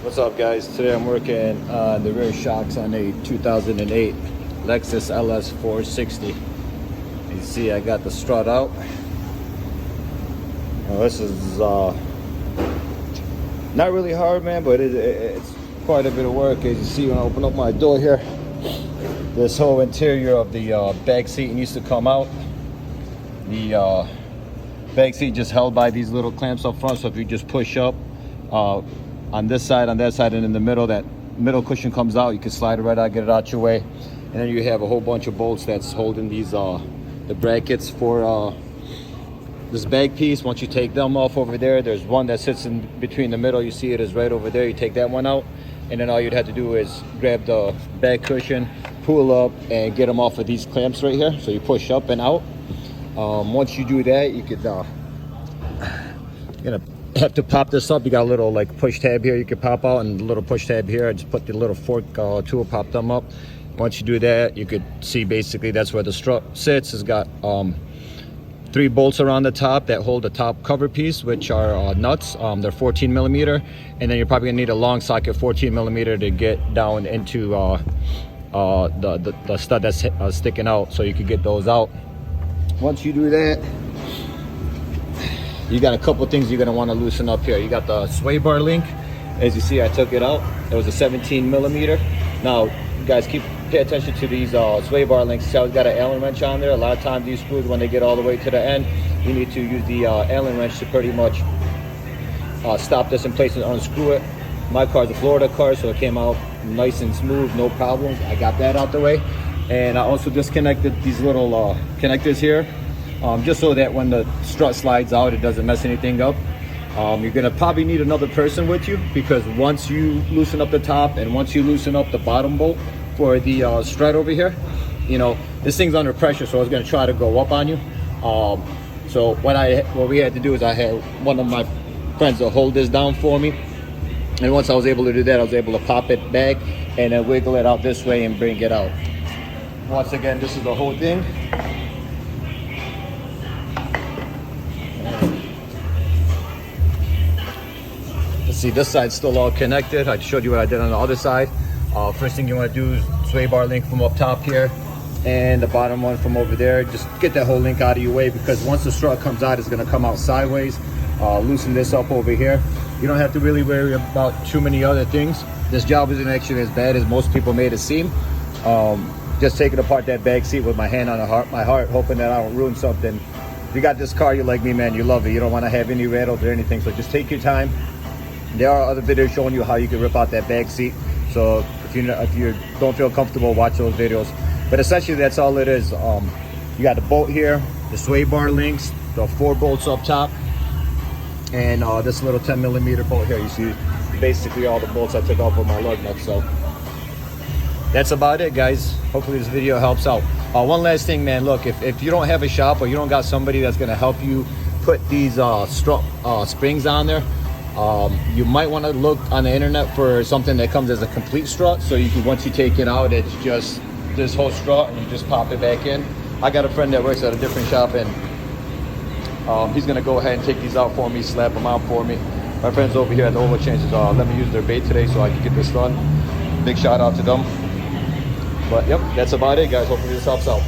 What's up, guys? Today I'm working on the rear shocks on a 2008 Lexus ls460. You see I got the strut out. Now, this is not really hard, man, but it's quite a bit of work. As you see when I open up my door here, this whole interior of the back seat needs to come out. The back seat just held by these little clamps up front, so if you just push up on this side, on that side, and in the middle, that middle cushion comes out, you can slide it right out, get it out your way. And then you have a whole bunch of bolts that's holding these the brackets for this back piece. Once you take them off over there, there's one that sits in between the middle. You see it is right over there. You take that one out, and then all you'd have to do is grab the back cushion, pull up, and get them off of these clamps right here. So you push up and out. Once you do that, you could have to pop this up. You got a little like push tab here you can pop out, and a little push tab here. I just put the little fork tool, pop them up. Once you do that, you could see basically that's where the strut sits. It's got 3 bolts around the top that hold the top cover piece, which are nuts. They're 14 millimeter, and then you're probably gonna need a long socket 14 millimeter to get down into the stud that's sticking out, so you could get those out. Once you do that, you got a couple things you're gonna want to loosen up here. You got the sway bar link. As you see, I took it out. It was a 17 millimeter. Now, you guys pay attention to these sway bar links. See how it's got an Allen wrench on there? A lot of times these screws, when they get all the way to the end, you need to use the Allen wrench to pretty much stop this in place and unscrew it. My car's a Florida car, so it came out nice and smooth, no problems. I got that out the way. And I also disconnected these little connectors here, just so that when the strut slides out, it doesn't mess anything up. You're gonna probably need another person with you, because once you loosen up the top and once you loosen up the bottom bolt for the strut over here, you know, this thing's under pressure, so it's gonna try to go up on you. So what we had to do is I had one of my friends to hold this down for me. And once I was able to do that, I was able to pop it back and then wiggle it out this way and bring it out. Once again, this is the whole thing. Let's see, this side's still all connected. I showed you what I did on the other side. First thing you want to do is sway bar link from up top here, and the bottom one from over there. Just get that whole link out of your way, because once the strut comes out, it's going to come out sideways. Loosen this up over here. You don't have to really worry about too many other things. This job isn't actually as bad as most people made it seem. Just taking apart that back seat with my hand on my heart, hoping that I don't ruin something. If you got this car, you're like me, man, you love it. You don't want to have any rattles or anything, so just take your time. There are other videos showing you how you can rip out that back seat. So if you don't feel comfortable, watch those videos. But essentially, that's all it is. You got the bolt here, the sway bar links, the 4 bolts up top, and this little 10 millimeter bolt here. You see basically all the bolts I took off with my lug nut. So that's about it, guys. Hopefully this video helps out. One last thing, man, look, if you don't have a shop or you don't got somebody that's gonna help you put these strut springs on there, you might want to look on the internet for something that comes as a complete strut, so you can, once you take it out, it's just this whole strut and you just pop it back in. I got a friend that works at a different shop, and he's gonna go ahead and take these out for me, slap them out for me. My friends over here at the Oil Changes let me use their bait today so I can get this done. Big shout out to them. But yep, that's about it, guys. Hopefully this helps out.